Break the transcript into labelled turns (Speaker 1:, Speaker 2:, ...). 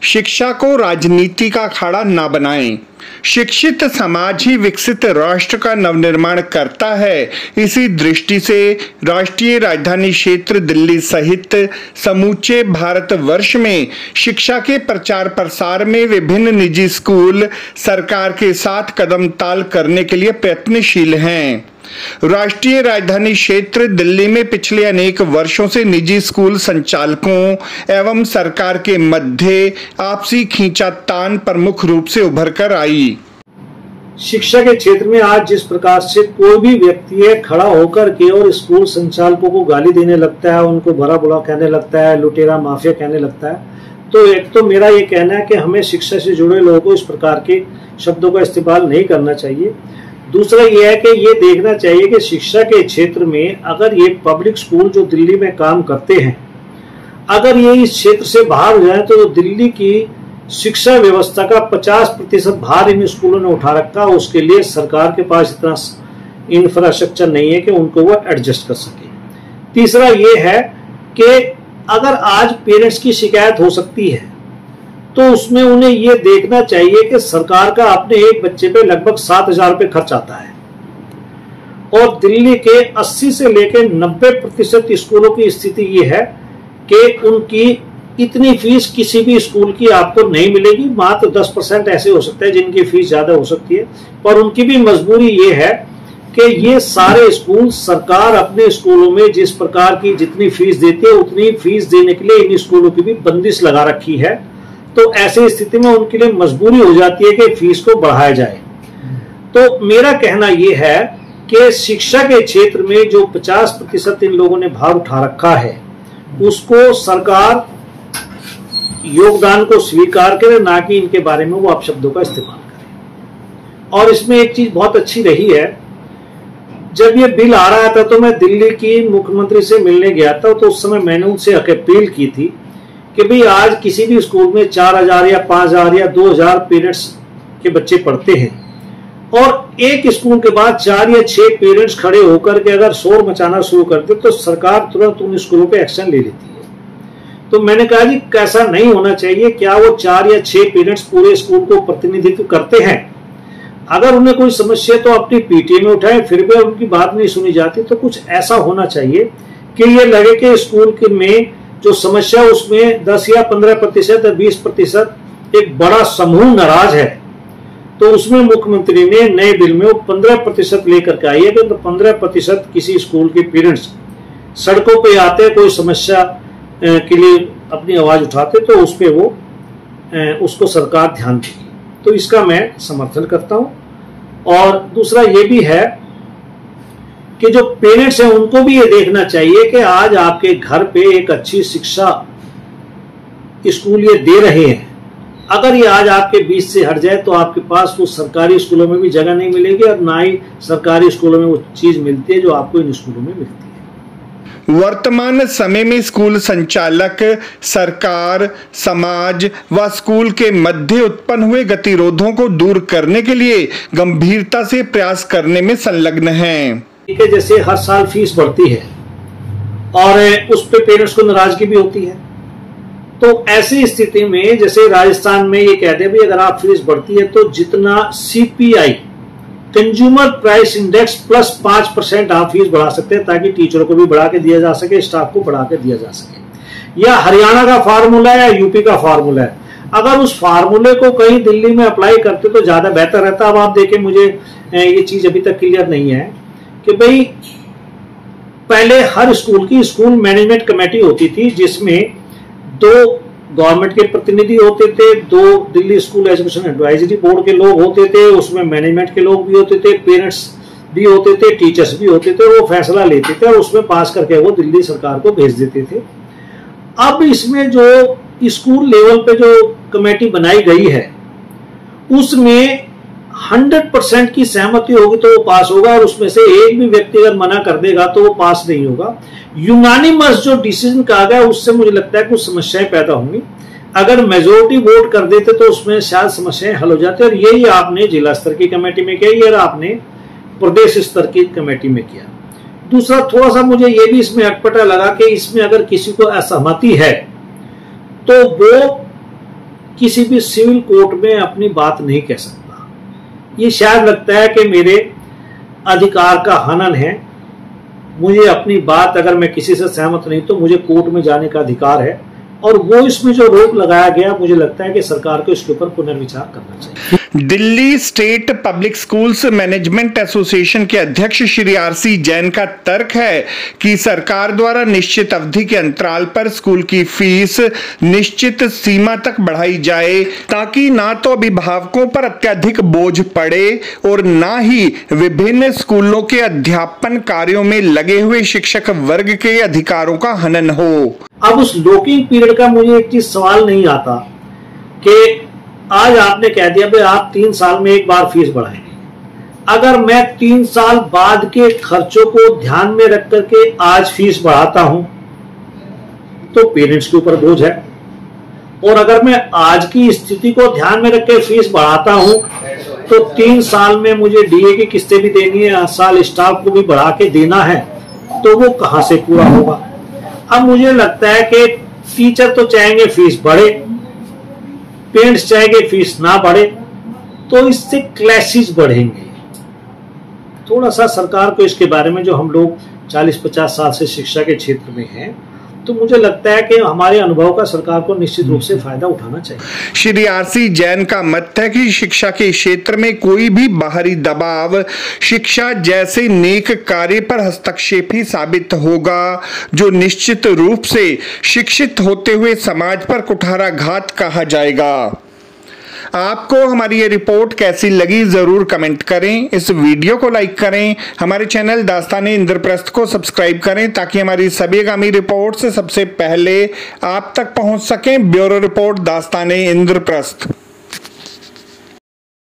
Speaker 1: शिक्षा को राजनीति का अखाड़ा ना बनाएं। शिक्षित समाज ही विकसित राष्ट्र का नवनिर्माण करता है। इसी दृष्टि से राष्ट्रीय राजधानी क्षेत्र दिल्ली सहित समूचे भारतवर्ष में शिक्षा के प्रचार प्रसार में विभिन्न निजी स्कूल सरकार के साथ कदम ताल करने के लिए प्रयत्नशील हैं। राष्ट्रीय राजधानी क्षेत्र दिल्ली में पिछले अनेक वर्षों से निजी स्कूल संचालकों एवं सरकार के मध्य आपसी खींचातान प्रमुख रूप से उभर कर आई।
Speaker 2: शिक्षा के क्षेत्र में आज जिस प्रकार से कोई भी व्यक्ति है खड़ा होकर के और स्कूल संचालकों को गाली देने लगता है, उनको भला बुरा कहने लगता है, लुटेरा माफिया कहने लगता है, तो एक तो मेरा ये कहना है कि हमें शिक्षा से जुड़े लोगों को इस प्रकार के शब्दों का इस्तेमाल नहीं करना चाहिए। दूसरा ये है कि ये देखना चाहिए कि शिक्षा के क्षेत्र में अगर ये पब्लिक स्कूल जो दिल्ली में काम करते हैं, अगर ये इस क्षेत्र से बाहर हो जाए तो दिल्ली की शिक्षा व्यवस्था का 50% भार इन स्कूलों ने उठा रखा। उसके लिए सरकार के पास इतना इंफ्रास्ट्रक्चर नहीं है कि उनको वो एडजस्ट कर सके। तीसरा ये है कि अगर आज पेरेंट्स की शिकायत हो सकती है तो उसमें उन्हें ये देखना चाहिए कि सरकार का अपने एक बच्चे पे लगभग 7,000 रुपये खर्च आता है और दिल्ली के 80 से लेकर 90% स्कूलों की स्थिति ये है कि उनकी इतनी फीस किसी भी स्कूल की आपको नहीं मिलेगी। मात्र 10% ऐसे हो सकते हैं जिनकी फीस ज्यादा हो सकती है, पर उनकी भी मजबूरी ये है कि ये सारे स्कूल सरकार अपने स्कूलों में जिस प्रकार की जितनी फीस देती है उतनी फीस देने के लिए इन स्कूलों की भी बंदिश लगा रखी है। तो ऐसी स्थिति में उनके लिए मजबूरी हो जाती है कि फीस को बढ़ाया जाए। तो मेरा कहना यह है कि शिक्षा के क्षेत्र में जो 50% इन लोगों ने भार उठा रखा है उसको सरकार योगदान को स्वीकार करे, ना कि इनके बारे में वो अपशब्दों का इस्तेमाल करे। और इसमें एक चीज बहुत अच्छी रही है, जब ये बिल आ रहा था तो मैं दिल्ली की मुख्यमंत्री से मिलने गया था, तो उस समय मैंने उनसे अपील की थी कि भाई आज किसी भी स्कूल में 4,000 या 5,000 या 2,000 पेरेंट्स के बच्चे पढ़ते हैं और एक स्कूल के बाद 4 या 6 पेरेंट्स खड़े होकर के अगर शोर मचाना शुरू कर दे तो सरकार तुरंत उन स्कूलों पे एक्शन ले लेती है। तो मैंने कहा जी कैसा नहीं होना चाहिए। क्या वो 4 या 6 पेरेंट्स पूरे स्कूल को प्रतिनिधित्व करते हैं? अगर उन्हें कोई समस्या तो अपनी पीटीए में उठाए, फिर भी उनकी बात नहीं सुनी जाती तो कुछ ऐसा होना चाहिए कि ये लगे कि स्कूल में जो समस्या उसमें 10 या 15% या 20% एक बड़ा समूह नाराज है, तो उसमें मुख्यमंत्री ने नए बिल में वो 15% लेकर के आई है कि 15% किसी स्कूल के पेरेंट्स सड़कों पे आते कोई समस्या के लिए अपनी आवाज उठाते तो उस पे वो उसको सरकार ध्यान देगी। तो इसका मैं समर्थन करता हूं। और दूसरा ये भी है कि जो पेरेंट्स हैं उनको भी ये देखना चाहिए कि आज आपके घर पे एक अच्छी शिक्षा स्कूल ये दे रहे हैं, अगर ये आज आपके बीच से हट जाए तो आपके पास वो सरकारी स्कूलों में भी जगह नहीं मिलेगी और ना ही सरकारी स्कूलों में वो चीज मिलती है जो आपको इन स्कूलों में मिलती है।
Speaker 1: वर्तमान समय में स्कूल संचालक सरकार, समाज व स्कूल के मध्य उत्पन्न हुए गतिरोधों को दूर करने के लिए गंभीरता से प्रयास करने में संलग्न हैं।
Speaker 2: ठीक है, जैसे हर साल फीस बढ़ती है और उस पे पेरेंट्स को नाराजगी भी होती है, तो ऐसी स्थिति में जैसे राजस्थान में ये कहते हैं भी अगर आप फीस बढ़ती है तो जितना CPI consumer price index plus 5% आप फीस बढ़ा सकते हैं ताकि टीचरों को भी बढ़ा के दिया जा सके, स्टाफ को बढ़ा के दिया जा सके। या हरियाणा का फार्मूला है या यूपी का फार्मूला है, अगर उस फार्मूले को कहीं दिल्ली में अप्लाई करते तो ज्यादा बेहतर रहता। अब आप देखें, मुझे ये चीज अभी तक क्लियर नहीं है कि भाई पहले हर स्कूल की स्कूल मैनेजमेंट कमेटी होती थी जिसमें 2 गवर्नमेंट के प्रतिनिधि होते थे, 2 Delhi school education advisory board के लोग होते थे, उसमें मैनेजमेंट के लोग भी होते थे, पेरेंट्स भी होते थे, टीचर्स भी होते थे। वो फैसला लेते थे और उसमें पास करके वो दिल्ली सरकार को भेज देते थे। अब इसमें जो स्कूल लेवल पे जो कमेटी बनाई गई है उसमें 100% की सहमति होगी तो वो पास होगा और उसमें से एक भी व्यक्ति अगर मना कर देगा तो वो पास नहीं होगा। यूनानिमस जो डिसीजन कहा गया उससे मुझे लगता है कुछ समस्याएं पैदा होंगी। अगर मेजोरिटी वोट कर देते तो उसमें शायद समस्याएं हल हो जाती। और यही आपने जिला स्तर की कमेटी में किया, यही आपने प्रदेश स्तर की कमेटी में किया। दूसरा थोड़ा सा मुझे ये भी इसमें अटपटा लगा कि इसमें अगर किसी को असहमति है तो वो किसी भी सिविल कोर्ट में अपनी बात नहीं कह सकता। ये शायद लगता है कि मेरे अधिकार का हनन है। मुझे अपनी बात, अगर मैं किसी से सहमत नहीं तो मुझे कोर्ट में जाने का अधिकार है, और वो इसमें जो रोक लगाया गया, मुझे लगता है कि सरकार को इसके ऊपर पुनर्विचार करना चाहिए।
Speaker 1: Delhi state public schools management association के अध्यक्ष श्री आरसी जैन का तर्क है कि सरकार द्वारा निश्चित अवधि के अंतराल पर स्कूल की फीस निश्चित सीमा तक बढ़ाई जाए, ताकि ना तो अभिभावकों पर अत्यधिक बोझ पड़े और ना ही विभिन्न स्कूलों के अध्यापन कार्यों में लगे हुए शिक्षक वर्ग के अधिकारों का हनन हो।
Speaker 2: अब उस लॉकिंग पीरियड का मुझे एक चीज सवाल नहीं आता कि आज आपने कह दिया भाई आप 3 साल में एक बार फीस बढ़ाएंगे। अगर मैं 3 साल बाद के खर्चों को ध्यान में रख करके आज फीस बढ़ाता हूं तो पेरेंट्स के ऊपर बोझ है, और अगर मैं आज की स्थिति को ध्यान में रख के फीस बढ़ाता हूं तो 3 साल में मुझे डीए की किस्तें भी देनी है, हर साल स्टाफ को भी बढ़ा के देना है, तो वो कहां से पूरा होगा। अब मुझे लगता है कि टीचर तो चाहेंगे फीस बढ़े, पेरेंट्स चाहेंगे फीस ना बढ़े, तो इससे क्लैशेस बढ़ेंगे। थोड़ा सा सरकार को इसके बारे में, जो हम लोग 40-50 साल से शिक्षा के क्षेत्र में हैं, तो मुझे लगता है कि हमारे अनुभव का सरकार को निश्चित रूप से फायदा उठाना चाहिए।
Speaker 1: श्री आरसी जैन का मत है कि शिक्षा के क्षेत्र में कोई भी बाहरी दबाव शिक्षा जैसे नेक कार्य पर हस्तक्षेप ही साबित होगा, जो निश्चित रूप से शिक्षित होते हुए समाज पर कुठाराघात कहा जाएगा। आपको हमारी ये रिपोर्ट कैसी लगी जरूर कमेंट करें, इस वीडियो को लाइक करें, हमारे चैनल दास्ताने इंद्रप्रस्थ को सब्सक्राइब करें ताकि हमारी सभी आगामी रिपोर्ट से सबसे पहले आप तक पहुंच सकें। ब्यूरो रिपोर्ट दास्ताने इंद्रप्रस्थ।